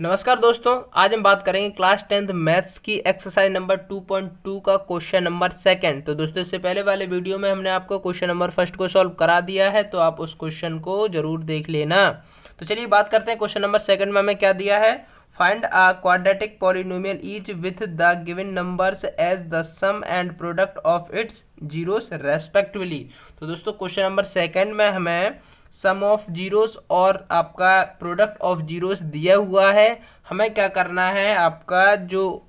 नमस्कार दोस्तों, आज हम बात करेंगे क्लास 10th मैथ्स की एक्सरसाइज नंबर 2.2 का क्वेश्चन नंबर सेकंड। तो दोस्तों, इससे पहले वाले वीडियो में हमने आपको क्वेश्चन नंबर फर्स्ट को सॉल्व करा दिया है, तो आप उस क्वेश्चन को जरूर देख लेना। तो चलिए बात करते हैं क्वेश्चन नंबर सेकंड में हमें क्या दिया है। Find a quadratic polynomial each with the given numbers as the sum and product of its zeros respectively. तो दोस्तों, क्वेश्चन नंबर सेकंड में हमें सम ऑफ जीरोस और आपका प्रोडक्ट ऑफ जीरोस दिया हुआ है। हमें क्या करना है, आपका जो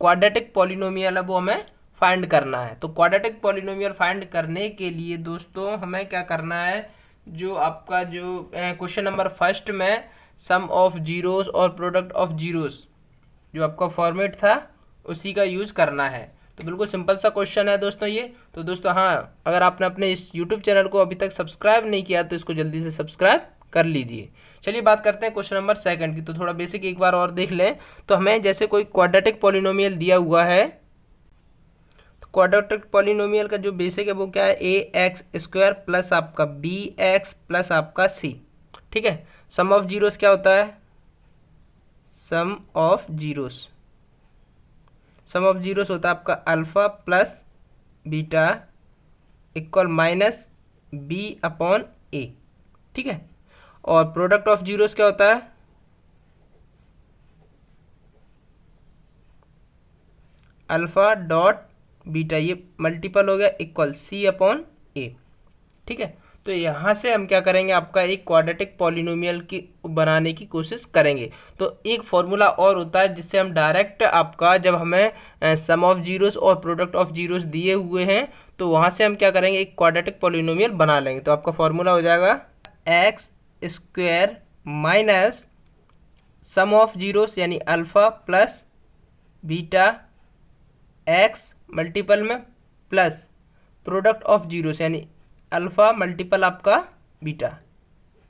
क्वाड्रेटिक पॉलिनोमियल है वो हमें फाइंड करना है। तो क्वाड्रेटिक पॉलिनोमियल फाइंड करने के लिए दोस्तों हमें क्या करना है, जो आपका जो क्वेश्चन नंबर फर्स्ट में सम ऑफ जीरोस और प्रोडक्ट ऑफ जीरोस जो आपका फॉर्मेट था उसी का यूज करना है। तो बिल्कुल सिंपल सा क्वेश्चन है दोस्तों ये। तो दोस्तों हाँ, अगर आपने अपने इस यूट्यूब चैनल को अभी तक सब्सक्राइब नहीं किया तो इसको जल्दी से सब्सक्राइब कर लीजिए। चलिए बात करते हैं क्वेश्चन नंबर सेकंड की। तो थोड़ा बेसिक एक बार और देख लें। तो हमें जैसे कोई क्वाड्रेटिक पॉलिनोमियल दिया हुआ है, तो क्वाड्रेटिक पॉलिनोमियल का जो बेसिक है वो क्या है, ए एक्स स्क्वायर प्लस आपका बी एक्स प्लस आपका सी। ठीक है। सम ऑफ जीरोस क्या होता है, सम ऑफ जीरोस होता है आपका alpha plus beta equal minus b upon a. ठीक है। और प्रोडक्ट ऑफ जीरोस क्या होता है, अल्फा डॉट बीटा, ये मल्टीपल हो गया, इक्वल सी अपॉन ए। ठीक है। तो यहाँ से हम क्या करेंगे, आपका एक क्वाड्रेटिक पॉलिनोमियल की बनाने की कोशिश करेंगे। तो एक फॉर्मूला और होता है जिससे हम डायरेक्ट आपका, जब हमें सम ऑफ जीरोस और प्रोडक्ट ऑफ जीरोस दिए हुए हैं तो वहाँ से हम क्या करेंगे, एक क्वाड्रेटिक पॉलिनोमियल बना लेंगे। तो आपका फॉर्मूला हो जाएगा x square minus sum of zeros यानी alpha plus beta x multiple में प्लस प्रोडक्ट ऑफ जीरोस यानी अल्फा मल्टीपल आपका बीटा।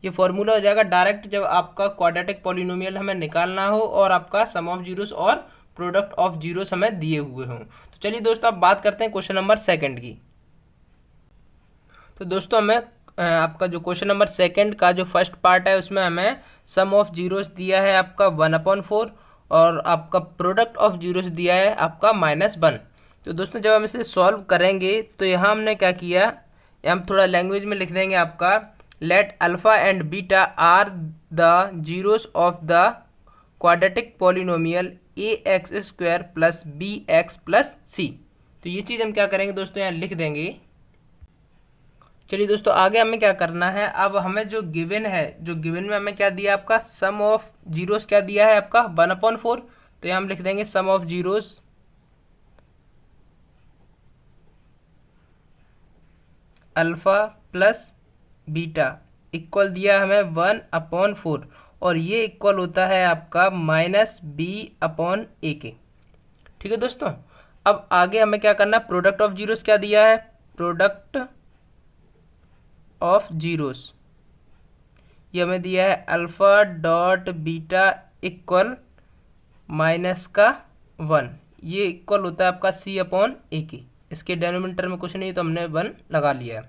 ये फॉर्मूला हो जाएगा डायरेक्ट जब आपका क्वाड्रेटिक पॉलिनोमियल हमें निकालना हो और आपका सम ऑफ जीरोस और प्रोडक्ट ऑफ जीरोस हमें दिए हुए हों। तो चलिए दोस्तों, अब बात करते हैं क्वेश्चन नंबर सेकंड की। तो दोस्तों हमें आपका जो क्वेश्चन नंबर सेकंड का जो फर्स्ट पार्ट है उसमें हमें सम ऑफ जीरोस दिया है आपका 1/4 और आपका प्रोडक्ट ऑफ जीरोस दिया है आपका -1। तो दोस्तों जब हम इसे सॉल्व करेंगे तो यहाँ हमने क्या किया, हम थोड़ा लैंग्वेज में लिख देंगे आपका, let alpha and beta are the zeros of the quadratic polynomial a x square plus b x plus c. तो ये चीज़ हम क्या करेंगे दोस्तों, यहाँ लिख देंगे। चलिए दोस्तों, आगे हमें क्या करना है, अब हमें जो गिवन है, जो गिवन में हमें क्या दिया आपका, सम ऑफ जीरोस क्या दिया है आपका 1/4। तो यहाँ हम लिख देंगे sum of zeros alpha plus beta equal दिया हमें 1/4 और ये इक्वल होता है आपका -b/a के। ठीक है दोस्तों। अब आगे हमें क्या करना है, प्रोडक्ट ऑफ जीरोस क्या दिया है, प्रोडक्ट ऑफ जीरोस ये हमें दिया है अल्फा डॉट बीटा इक्वल -1। ये इक्वल होता है आपका c/a की। इसके डेनोमिनेटर में कुछ नहीं तो हमने 1 लगा लिया है।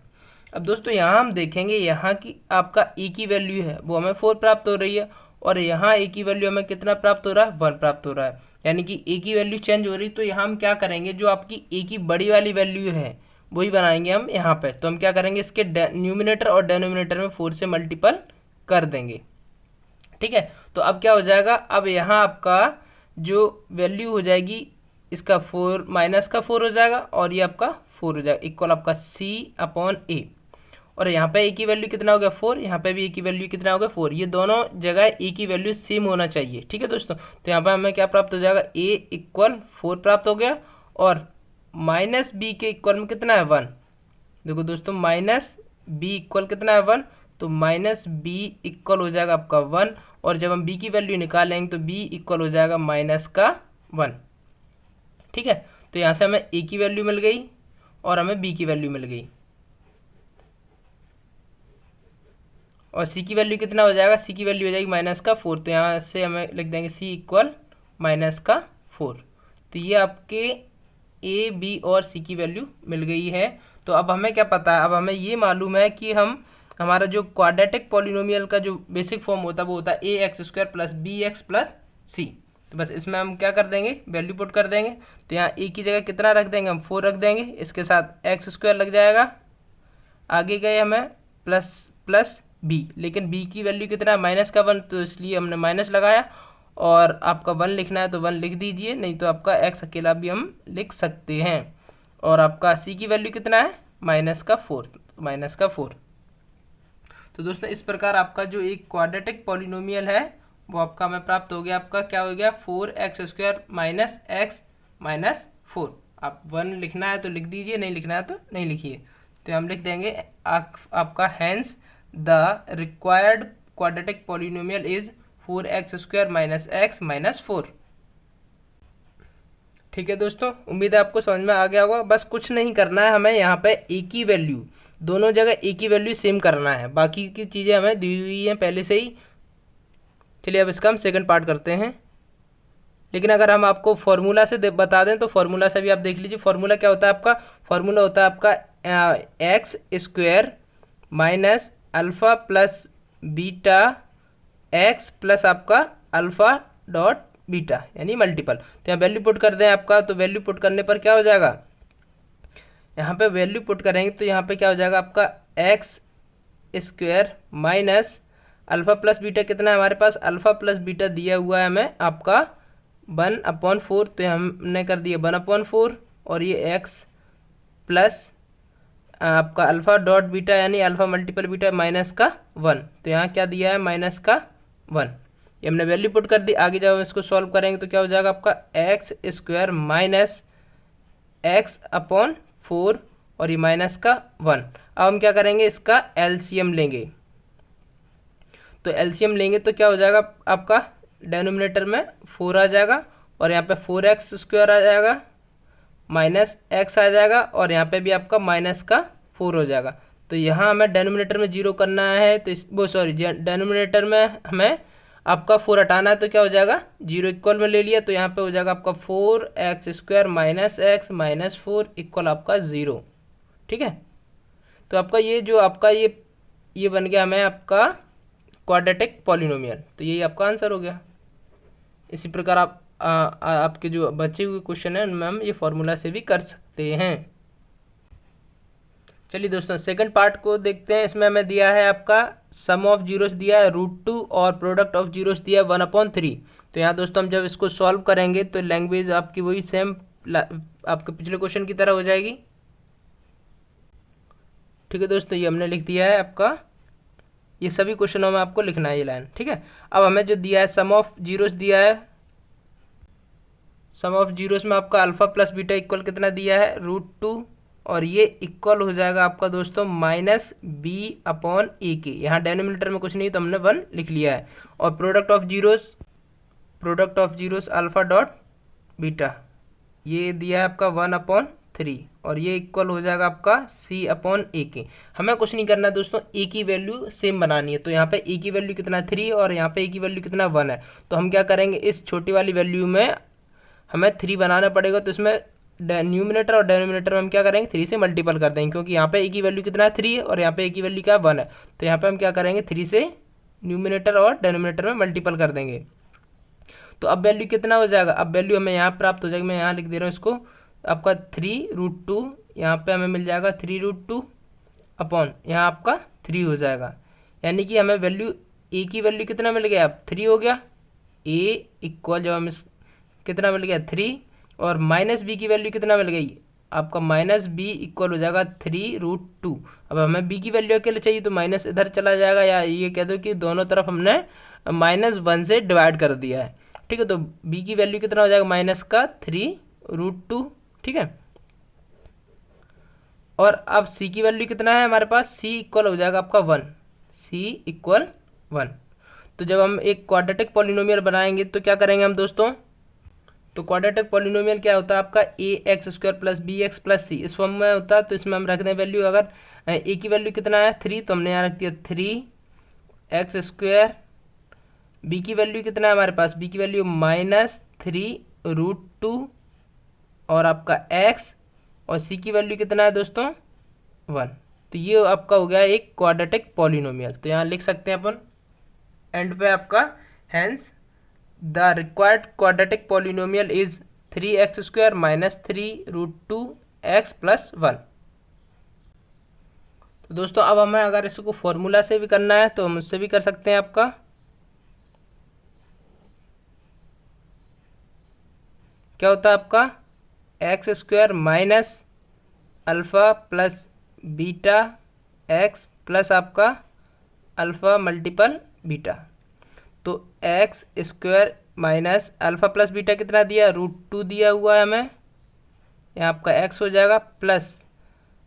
अब दोस्तों यहाँ हम देखेंगे, यहाँ की आपका ए की वैल्यू है वो हमें 4 प्राप्त हो रही है और यहाँ ए की वैल्यू हमें कितना प्राप्त हो रहा है, 1 प्राप्त हो रहा है। यानी कि ए की वैल्यू चेंज हो रही। तो यहाँ हम क्या करेंगे, जो आपकी ए की बड़ी वाली वैल्यू है वही बनाएंगे हम यहाँ पे। तो हम क्या करेंगे, इसके न्यूमिनेटर और डेनोमिनेटर में 4 से मल्टीपल कर देंगे। ठीक है। तो अब क्या हो जाएगा, अब यहाँ आपका जो वैल्यू हो जाएगी इसका 4 -4 हो जाएगा और ये आपका 4 हो जाएगा, इक्वल आपका c/a। और यहाँ पे ए की वैल्यू कितना हो गया, 4। यहाँ पे भी ए की वैल्यू कितना हो गया, 4। ये दोनों जगह ए की वैल्यू सेम होना चाहिए। ठीक है दोस्तों। तो यहाँ पे हमें क्या प्राप्त हो जाएगा, ए इक्वल 4 प्राप्त हो गया और -b के इक्वल में कितना है, 1। देखो दोस्तों, -b इक्वल कितना है, 1। तो -b इक्वल हो जाएगा आपका 1 और जब हम b की वैल्यू निकालेंगे तो b इक्वल हो जाएगा -1। ठीक है। तो यहाँ से हमें a की वैल्यू मिल गई और हमें b की वैल्यू मिल गई और c की वैल्यू कितना हो जाएगा, c की वैल्यू हो जाएगी -4। तो यहाँ से हमें लिख देंगे c इक्वल -4। तो ये आपके a b और c की वैल्यू मिल गई है। तो अब हमें क्या पता है, अब हमें ये मालूम है कि हमारा जो क्वाड्रेटिक पॉलिनोमियल का जो बेसिक फॉर्म होता है वो होता है a x square plus b x plus c. तो बस इसमें हम क्या कर देंगे, वैल्यू पुट कर देंगे। तो यहाँ ए की जगह कितना रख देंगे हम, 4 रख देंगे, इसके साथ एक्स स्क्वायर लग जाएगा, आगे गए हमें प्लस प्लस बी, लेकिन बी की वैल्यू कितना है, -1, तो इसलिए हमने माइनस लगाया। और आपका 1 लिखना है तो 1 लिख दीजिए, नहीं तो आपका एक्स अकेला भी हम लिख सकते हैं। और आपका सी की वैल्यू कितना है, -4। तो दोस्तों इस प्रकार आपका जो एक क्वाड्रेटिक पॉलिनोमियल है वो आपका हमें प्राप्त हो गया। आपका क्या हो गया, 4x² माइनस एक्स माइनस 4। आप 1 लिखना है तो लिख दीजिए, नहीं लिखना है तो नहीं लिखिए। तो हम लिख देंगे आपका hence the required quadratic polynomial is 4x² minus x minus 4। ठीक है दोस्तों, उम्मीद है आपको समझ में आ गया होगा। बस कुछ नहीं करना है, हमें यहाँ पे ए की वैल्यू दोनों जगह ए की वैल्यू सेम करना है, बाकी की चीज़ें हमें दी हुई हैं पहले से ही। चलिए अब इसका हम सेकंड पार्ट करते हैं। लेकिन अगर हम आपको फॉर्मूला से बता दें तो फॉर्मूला से भी आप देख लीजिए। फॉर्मूला क्या होता है आपका, फॉर्मूला होता है आपका x² minus alpha plus beta x plus आपका अल्फ़ा डॉट बीटा यानी मल्टीपल। तो यहाँ वैल्यू पुट कर दें आपका, तो वैल्यू पुट करने पर क्या हो जाएगा, यहाँ पे वैल्यू पुट करेंगे तो यहाँ पे क्या हो जाएगा आपका x² minus alpha plus beta, कितना है हमारे पास, अल्फ़ा प्लस बीटा दिया हुआ है हमें आपका 1/4, तो हमने कर दिया 1/4। और ये x प्लस आपका अल्फ़ा डॉट बीटा यानी अल्फ़ा मल्टीपल बीटा -1, तो यहाँ क्या दिया है -1। ये हमने वैल्यू पुट कर दी। आगे जब हम इसको सॉल्व करेंगे तो क्या हो जाएगा आपका x² माइनस x/4 और ये -1। अब हम क्या करेंगे, इसका एलसीएम लेंगे। तो एलसीएम लेंगे तो क्या हो जाएगा आपका, डेनोमिनेटर में 4 आ जाएगा और यहाँ पे 4x² आ जाएगा, -x आ जाएगा और यहाँ पे भी आपका -4 हो जाएगा। तो यहाँ हमें डेनोमिनेटर में 0 करना है, तो डेनोमिनेटर में हमें आपका 4 हटाना है, तो क्या हो जाएगा 0 इक्वल में ले लिया, तो यहाँ पे हो जाएगा आपका 4x² minus x minus 4 equal आपका 0। ठीक है, तो आपका ये जो आपका ये बन गया हमें आपका क्वाड्रेटिक पॉलिनोमियल। तो यही आपका आंसर हो गया। इसी प्रकार आप आपके जो बचे हुए क्वेश्चन हैं उनमें हम ये फॉर्मूला से भी कर सकते हैं। चलिए दोस्तों सेकंड पार्ट को देखते हैं। इसमें हमें दिया है आपका सम ऑफ जीरोस दिया है √2 और प्रोडक्ट ऑफ जीरोस दिया है 1/3। तो यहाँ दोस्तों हम जब इसको सॉल्व करेंगे तो लैंग्वेज आपकी वही सेम आपके पिछले क्वेश्चन की तरह हो जाएगी। ठीक है दोस्तों, ये हमने लिख दिया है आपका, ये सभी क्वेश्चनों में आपको लिखना है ये लाइन। ठीक है, अब हमें जो दिया है सम ऑफ जीरोस दिया है, सम ऑफ जीरोस में आपका अल्फा प्लस बीटा इक्वल कितना दिया है √2 और ये इक्वल हो जाएगा आपका दोस्तों -b/a के। यहाँ डेनोमिनेटर में कुछ नहीं तो हमने 1 लिख लिया है। और product of zeros alpha dot beta ये दिया है आपका 1/3 और ये इक्वल हो जाएगा आपका c/a के। हमें कुछ नहीं करना दोस्तों, a की वैल्यू सेम बनानी है। तो यहाँ पे a की वैल्यू कितना 3 और यहाँ पे a की वैल्यू कितना 1 है। तो हम क्या करेंगे, इस छोटी वाली वैल्यू में हमें 3 बनाना पड़ेगा। तो इसमें न्यूमिनेटर और डेनोमिनेटर में हम क्या करेंगे, 3 से मल्टीपल कर देंगे, क्योंकि यहाँ पे a की वैल्यू कितना है 3 और यहाँ पे a की वैल्यू क्या 1 है। तो यहाँ पे हम क्या करेंगे, 3 से न्यूमिनेटर और डेनोमिनेटर में मल्टीपल कर देंगे। तो अब वैल्यू कितना हो जाएगा, अब वैल्यू हमें यहाँ प्राप्त हो जाएगी। मैं यहाँ लिख दे रहा हूँ इसको, आपका 3√2 यहाँ पे हमें मिल जाएगा 3√2 अपॉन यहाँ आपका 3 हो जाएगा। यानी कि हमें वैल्यू a की वैल्यू कितना मिल गया, अब 3 हो गया। a इक्वल जब हम इस कितना मिल गया 3 और -b की वैल्यू कितना मिल गई आपका -b इक्वल हो जाएगा 3√2। अब हमें b की वैल्यू अकेले चाहिए तो माइनस इधर चला जाएगा, या ये कह दो कि दोनों तरफ हमने -1 से डिवाइड कर दिया है। ठीक है, तो b की वैल्यू कितना हो जाएगा -3√2। ठीक है, और अब c की वैल्यू कितना है हमारे पास, c इक्वल हो जाएगा आपका 1, c इक्वल 1। तो जब हम एक क्वाड्रेटिक पॉलिनोमियल बनाएंगे तो क्या करेंगे हम दोस्तों, तो क्वाड्रेटिक पॉलिनोमियल क्या होता है आपका ax² plus bx plus c इस फॉर्म में होता है। तो इसमें हम रख दें वैल्यू, अगर a की वैल्यू कितना है 3 तो हमने यहाँ रख दिया 3x², b की वैल्यू कितना है हमारे पास, b की वैल्यू -3√2 और आपका x और c की वैल्यू कितना है दोस्तों 1। तो ये आपका हो गया एक क्वाड्रेटिक पॉलिनोमियल। तो यहाँ लिख सकते हैं अपन एंड पे आपका hence the required quadratic polynomial is 3x² minus 3√2x plus 1। तो दोस्तों अब हमें अगर इसको फॉर्मूला से भी करना है तो हम उससे भी कर सकते हैं। आपका क्या होता है, आपका x² minus alpha plus beta x plus आपका अल्फ़ा मल्टीपल बीटा। तो x² minus alpha plus beta कितना दिया, √2 दिया हुआ है हमें, यहाँ आपका x हो जाएगा, प्लस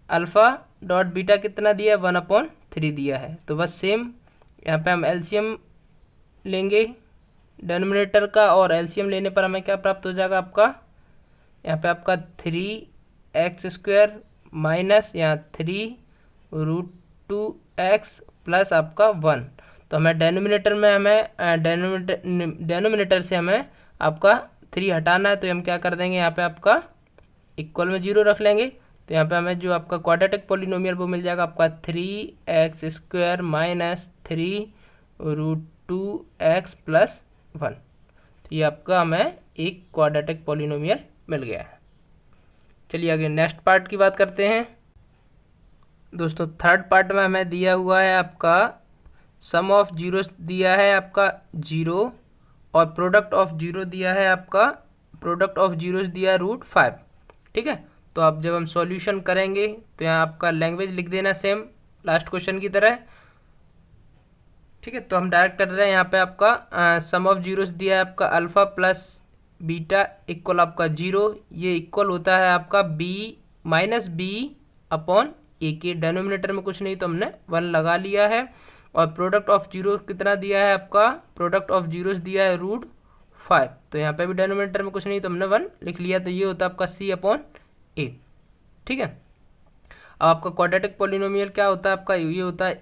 अल्फ़ा डॉट बीटा कितना दिया, 1/3 दिया है। तो बस सेम यहाँ पे हम एलसीएम लेंगे डिनोमिनेटर का, और एलसीएम लेने पर हमें क्या प्राप्त हो जाएगा, आपका यहाँ पे आपका 3x² माइनस यहाँ 3√2x प्लस आपका 1। तो हमें डेनोमिनेटर में डेनोमिनेटर से हमें आपका 3 हटाना है, तो हम क्या कर देंगे, यहाँ पे आपका इक्वल में 0 रख लेंगे। तो यहाँ पे हमें जो आपका क्वाड्रेटिक पॉलिनोमियल वो मिल जाएगा आपका 3x² माइनस 3√2x प्लस 1। तो ये आपका हमें एक क्वाड्रेटिक पॉलिनोमियल मिल गया है। चलिए आगे नेक्स्ट पार्ट की बात करते हैं। दोस्तों थर्ड पार्ट में हमें दिया हुआ है आपका सम ऑफ जीरोस दिया है आपका 0, और प्रोडक्ट ऑफ जीरो दिया है आपका, प्रोडक्ट ऑफ जीरोस दिया है √5। ठीक है, तो अब जब हम सॉल्यूशन करेंगे तो यहाँ आपका लैंग्वेज लिख देना सेम लास्ट क्वेश्चन की तरह। ठीक है, तो हम डायरेक्ट कर रहे हैं, यहाँ पे आपका सम ऑफ जीरोस दिया है आपका अल्फ़ा प्लस बीटा इक्वल आपका 0। ये इक्वल होता है आपका b माइनस बी अपॉन ए के। डेनोमिनेटर में कुछ नहीं तो हमने 1 लगा लिया है। और प्रोडक्ट ऑफ जीरो कितना दिया है आपका, प्रोडक्ट ऑफ जीरोस दिया है √5। तो यहाँ पे भी डेनोमिनेटर में कुछ नहीं तो हमने 1 लिख लिया। तो ये होता है आपका c अपॉन ए। ठीक है, अब आपका क्वाड्रेटिक पॉलिनोमियल क्या होता है आपका, ये होता है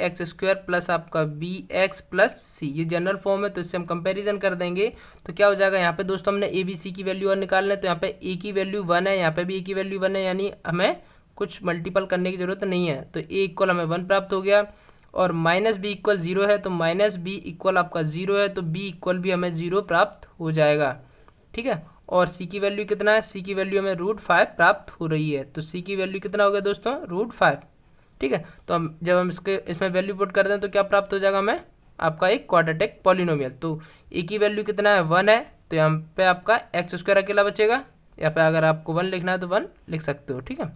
ax² प्लस आपका bx प्लस c। ये जनरल फॉर्म है, तो इससे हम कंपैरिजन कर देंगे तो क्या हो जाएगा। यहाँ पे दोस्तों हमने a b c की वैल्यू और निकालना है, तो यहाँ पे a की वैल्यू 1 है, यहाँ पे भी a की वैल्यू 1 है, यानी हमें कुछ मल्टीपल करने की जरूरत नहीं है। तो a इक्वल हमें 1 प्राप्त हो गया, और माइनस बी इक्वल 0 है, तो माइनस बी इक्वल आपका 0 है, तो b इक्वल भी हमें 0 प्राप्त हो जाएगा। ठीक है, और c की वैल्यू कितना है, c की वैल्यू हमें √5 प्राप्त हो रही है। तो c की वैल्यू कितना हो गया दोस्तों, √5। ठीक है, तो हम जब हम इसमें वैल्यू पुट कर दें तो क्या प्राप्त हो जाएगा हमें, आपका एक क्वाड्रेटिक पॉलिनोमियल। तो a की वैल्यू कितना है, 1 है, तो यहाँ पे आपका x² अकेला बचेगा। यहाँ पे अगर आपको 1 लिखना है तो 1 लिख सकते हो। ठीक है,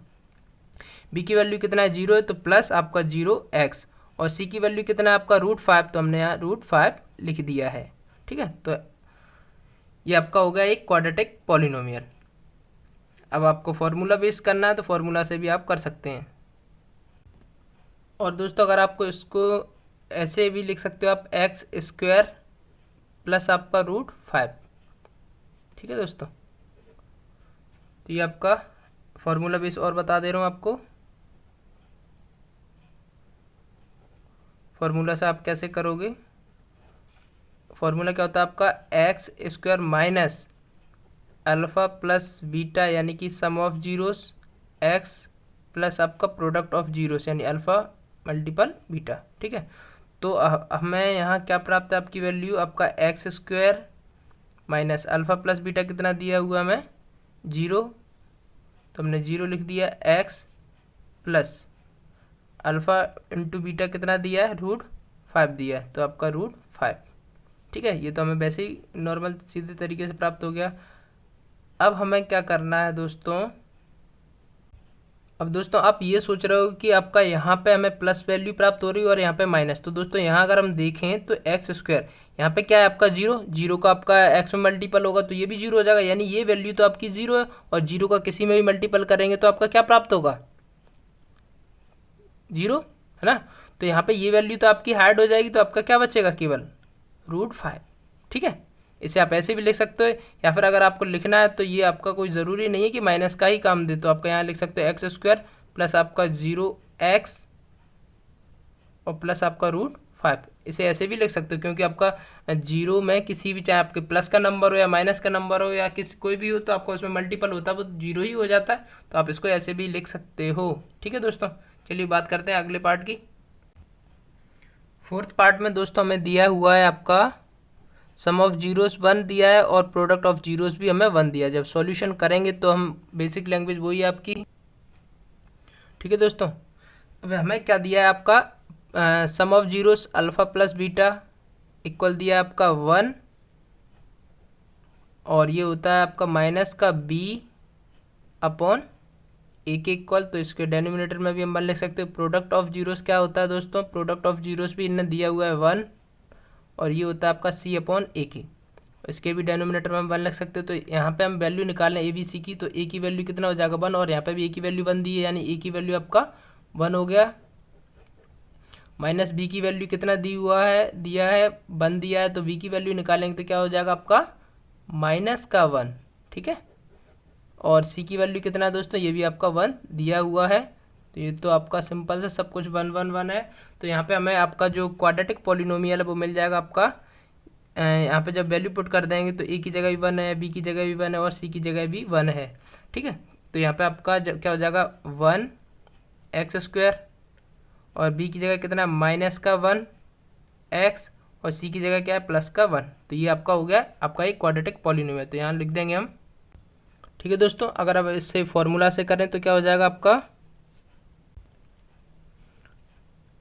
b की वैल्यू कितना है, 0 है, तो प्लस आपका 0x, और c की वैल्यू कितना है आपका √5, तो हमने यहाँ √5 लिख दिया है। ठीक है, तो ये आपका हो गया एक क्वाड्रेटिक पॉलिनोमियल। अब आपको फॉर्मूला बेस करना है तो फॉर्मूला से भी आप कर सकते हैं। और दोस्तों अगर आपको इसको ऐसे भी लिख सकते हो आप, x² प्लस आपका √5। ठीक है दोस्तों, तो ये आपका फॉर्मूला बेस और बता दे रहा हूँ आपको। फॉर्मूला से आप कैसे करोगे, फॉर्मूला क्या होता है आपका, x² minus alpha plus beta यानी कि सम ऑफ जीरोस x प्लस आपका प्रोडक्ट ऑफ जीरोस यानी अल्फ़ा मल्टीपल बीटा। ठीक है, तो हमें यहाँ क्या प्राप्त है, आपकी वैल्यू आपका x² minus alpha plus beta कितना दिया हुआ हमें, 0, तो हमने 0 लिख दिया, x plus alpha into beta कितना दिया है, √5 दिया है, तो आपका √5। ठीक है, ये तो हमें वैसे ही नॉर्मल सीधे तरीके से प्राप्त हो गया। अब हमें क्या करना है दोस्तों, अब दोस्तों आप ये सोच रहे हो कि आपका यहाँ पे हमें प्लस वैल्यू प्राप्त हो रही है और यहाँ पे माइनस। तो दोस्तों यहाँ अगर हम देखें तो x², यहाँ पे क्या है आपका 0, 0 का आपका x में मल्टीपल होगा तो ये भी 0 हो जाएगा, यानी ये वैल्यू तो आपकी 0 है, और 0 का किसी में भी मल्टीपल करेंगे तो आपका क्या प्राप्त होगा, 0, है ना। तो यहाँ पे ये वैल्यू तो आपकी हाइड हो जाएगी, तो आपका क्या बचेगा, केवल √5। ठीक है, इसे आप ऐसे भी लिख सकते हो, या फिर अगर आपको लिखना है तो ये आपका कोई ज़रूरी नहीं है कि माइनस का ही काम दे, तो आपका यहाँ लिख सकते हो x² प्लस आपका 0x और प्लस आपका √5। इसे ऐसे भी लिख सकते हो, क्योंकि आपका 0 में किसी भी, चाहे आपके प्लस का नंबर हो या माइनस का नंबर हो या कोई भी हो, तो आपका उसमें मल्टीपल होता है वो 0 ही हो जाता है, तो आप इसको ऐसे भी लिख सकते हो। ठीक है दोस्तों, चलिए बात करते हैं अगले पार्ट की। फोर्थ पार्ट में दोस्तों हमें दिया हुआ है आपका सम ऑफ जीरोस 1 दिया है और प्रोडक्ट ऑफ जीरोस भी हमें 1 दिया है। जब सॉल्यूशन करेंगे तो हम बेसिक लैंग्वेज वही है आपकी। ठीक है दोस्तों, अब हमें क्या दिया है आपका sum of zeros alpha plus beta equal दिया है आपका 1 और ये होता है आपका माइनस का b अपॉन ए के इक्वल, तो इसके डेनोमिनेटर में भी हम 1 लिख सकते हो। प्रोडक्ट ऑफ जीरोस क्या होता है दोस्तों, प्रोडक्ट ऑफ जीरोस भी इन्हें दिया हुआ है 1 और ये होता है आपका c अपॉन ए के, इसके भी डेनोमिनेटर में हम 1 लिख सकते हो। तो यहाँ पे हम वैल्यू निकालें ए बी सी की, तो ए की वैल्यू कितना हो जाएगा 1 और यहाँ पे भी ए की वैल्यू 1 दी है, यानी ए की वैल्यू आपका 1 हो गया। माइनस बी की वैल्यू कितना दिया है 1 दिया है, तो बी की वैल्यू निकालेंगे तो क्या हो जाएगा आपका माइनस का 1। ठीक है, और सी की वैल्यू कितना है दोस्तों, ये भी आपका 1 दिया हुआ है। तो ये तो आपका सिंपल से सब कुछ 1 1 1 है। तो यहाँ पे हमें आपका जो क्वाड्रेटिक पॉलिनोमियल है वो मिल जाएगा आपका। यहाँ पे जब वैल्यू पुट कर देंगे तो ए की जगह भी 1 है, बी की जगह भी 1 है और सी की जगह भी 1 है। ठीक है, तो यहाँ पे आपका क्या हो जाएगा 1 एक्स स्क्वायर और बी की जगह कितना माइनस का 1 एक्स और सी की जगह क्या है प्लस का 1। तो ये आपका हो गया आपका एक क्वाड्रेटिक पॉलिनोमियल, तो यहाँ लिख देंगे हम। ठीक है दोस्तों, अगर अब इससे फॉर्मूला से करें तो क्या हो जाएगा आपका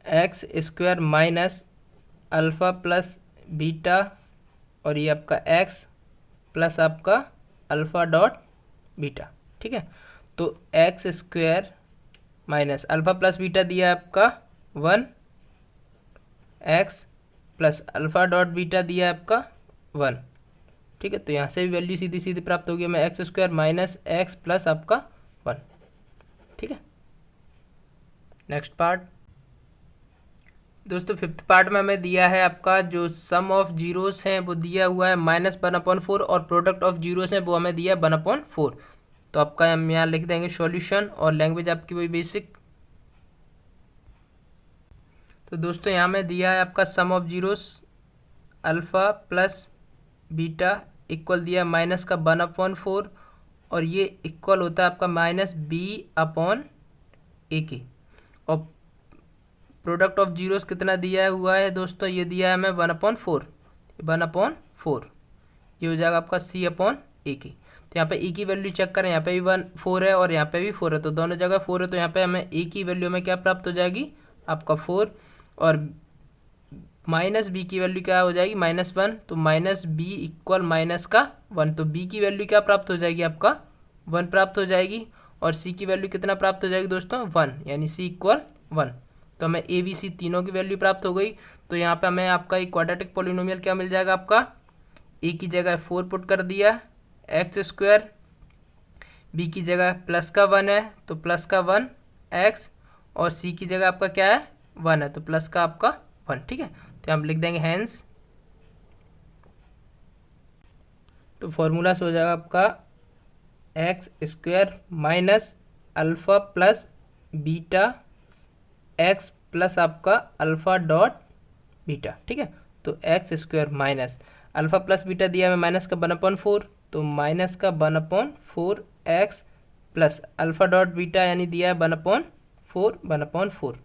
x square minus alpha plus beta और ये आपका एक्स प्लस आपका अल्फ़ा डॉट बीटा। ठीक है, तो x square minus alpha plus beta दिया है आपका 1 x plus alpha dot beta दिया है आपका 1। ठीक है, तो यहाँ से भी वैल्यू सीधी सीधी प्राप्त होगी हमें x square minus x plus आपका 1। ठीक है, नेक्स्ट पार्ट दोस्तों, फिफ्थ पार्ट में हमें दिया है आपका जो सम ऑफ जीरोस हैं वो दिया हुआ है -1/4 और प्रोडक्ट ऑफ जीरोस हैं वो हमें दिया है 1/4। तो आपका हम यहाँ लिख देंगे सॉल्यूशन और लैंग्वेज आपकी वही बेसिक। तो दोस्तों यहाँ में दिया है आपका sum of zeros alpha plus beta equal दिया है माइनस का 1/4 और ये इक्वल होता है आपका माइनस बी अपॉन ए के। और प्रोडक्ट ऑफ जीरोस कितना दिया हुआ है दोस्तों, ये दिया है हमें 1/4 ये हो जाएगा आपका सी अपॉन ए के। तो यहाँ पे ए की वैल्यू चेक करें, यहाँ पे भी 4 है और यहाँ पे भी 4 है, तो दोनों जगह 4 है, तो यहाँ पे हमें ए की वैल्यू में क्या प्राप्त हो जाएगी आपका 4 और माइनस बी की वैल्यू क्या हो जाएगी -1, तो माइनस बी इक्वल माइनस का 1, तो बी की वैल्यू क्या प्राप्त हो जाएगी आपका 1 प्राप्त हो जाएगी और सी की वैल्यू कितना प्राप्त हो जाएगी दोस्तों 1, यानी सी इक्वल 1। तो हमें ए बी सी तीनों की वैल्यू प्राप्त हो गई। तो यहाँ पे हमें आपका एक क्वाड्रेटिक पॉलिनोमियल क्या मिल जाएगा आपका, ए की जगह 4 पुट कर दिया एक्स स्क्वायर, बी की जगह प्लस का 1 है तो प्लस का 1 एक्स और सी की जगह आपका क्या है 1 है तो प्लस का आपका 1। ठीक है, तो हम लिख देंगे हैंस, तो फॉर्मूला से हो जाएगा आपका x square minus alpha plus beta x plus आपका अल्फ़ा डॉट बीटा। ठीक है, तो x square minus alpha plus beta दिया है माइनस का 1/4, तो माइनस का 1/4 x plus alpha dot beta यानी दिया है 1/4।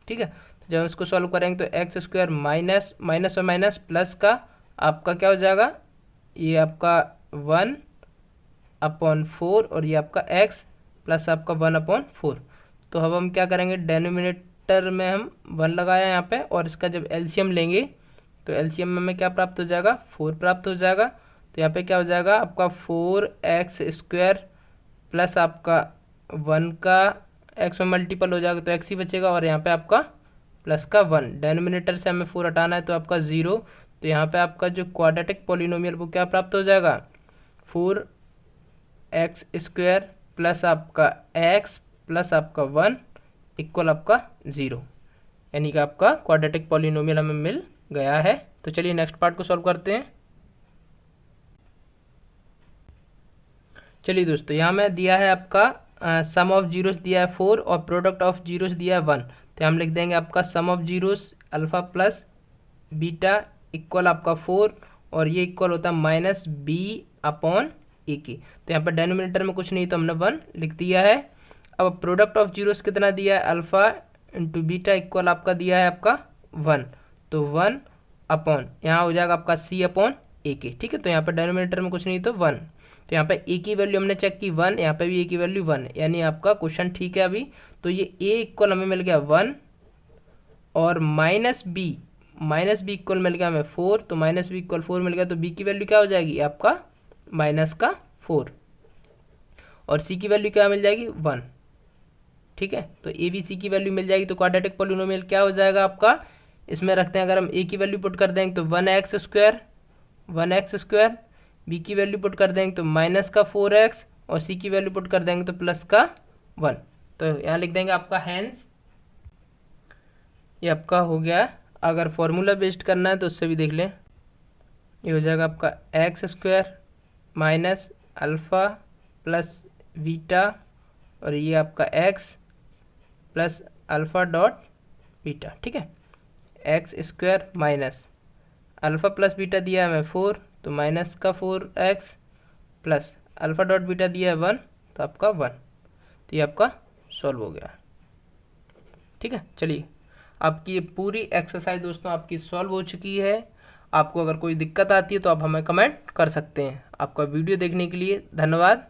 ठीक है, तो जब इसको सॉल्व करेंगे तो एक्स स्क्वायर माइनस माइनस और माइनस प्लस का आपका क्या हो जाएगा, ये आपका 1/4 और ये आपका एक्स प्लस आपका 1/4। तो अब हम क्या करेंगे, डेनोमिनेटर में हम 1 लगाया यहाँ पे और इसका जब एलसीएम लेंगे तो एलसीएम में हमें क्या प्राप्त हो जाएगा 4 प्राप्त हो जाएगा। तो यहाँ पे क्या हो जाएगा आपका 4x स्क्वायर प्लस आपका 1 का x में मल्टीपल हो जाएगा तो x ही बचेगा और यहाँ पे आपका प्लस का 1, डेनोमिनेटर से हमें 4 हटाना है तो आपका 0। तो यहाँ पे आपका जो क्वाड्रेटिक पॉलिनोमियल वो क्या प्राप्त हो जाएगा 4x स्क्वायर प्लस आपका x प्लस आपका 1 इक्वल आपका 0, यानी कि आपका क्वाड्रेटिक पॉलिनोमियल हमें मिल गया है। तो चलिए नेक्स्ट पार्ट को सॉल्व करते हैं। चलिए दोस्तों, यहाँ में दिया है आपका सम ऑफ जीरोस दिया है 4 और प्रोडक्ट ऑफ जीरोस दिया है 1। तो हम लिख देंगे आपका sum of zeros alpha plus beta equal आपका 4 और ये इक्वल होता है माइनस बी अपॉन ए की। तो यहाँ पर डेनोमिनेटर में कुछ नहीं तो हमने 1 लिख दिया है। अब प्रोडक्ट ऑफ जीरोस कितना दिया है अल्फ़ा इंटू बीटा इक्वल आपका दिया है आपका 1, तो 1 अपॉन यहाँ हो जाएगा आपका सी अपॉन ए के। ठीक है, तो यहाँ पर डिनोमिनेटर में कुछ नहीं तो 1, तो यहाँ पे ए की वैल्यू हमने चेक की 1, यहाँ पे भी ए की वैल्यू 1, यानी आपका क्वेश्चन ठीक है अभी। तो ये ए इक्वल हमें मिल गया 1 और माइनस बी इक्वल मिल गया हमें 4, तो माइनस बी इक्वल 4 मिल गया, तो बी की वैल्यू क्या हो जाएगी आपका माइनस का 4 और सी की वैल्यू क्या मिल जाएगी 1। ठीक है, तो ए बी सी की वैल्यू मिल जाएगी, तो क्वाड्रेटिक पॉलिनोमियल क्या हो जाएगा आपका, इसमें रखते हैं अगर हम ए की वैल्यू पुट कर देंगे तो 1x स्क्वायर, बी की वैल्यू पुट कर देंगे तो माइनस का 4x और सी की वैल्यू पुट कर देंगे तो प्लस का 1। तो यहाँ लिख देंगे आपका हैंस, ये आपका हो गया। अगर फॉर्मूला बेस्ड करना है तो उससे भी देख लें, ये हो जाएगा आपका x square minus alpha plus beta और ये आपका x plus alpha dot beta. ठीक है, x square minus alpha plus beta दिया है हमें 4, तो माइनस का 4x plus alpha dot beta दिया है 1, तो आपका 1। तो ये आपका सॉल्व हो गया। ठीक है, चलिए आपकी ये पूरी एक्सरसाइज दोस्तों आपकी सॉल्व हो चुकी है। आपको अगर कोई दिक्कत आती है तो आप हमें कमेंट कर सकते हैं। आपका वीडियो देखने के लिए धन्यवाद।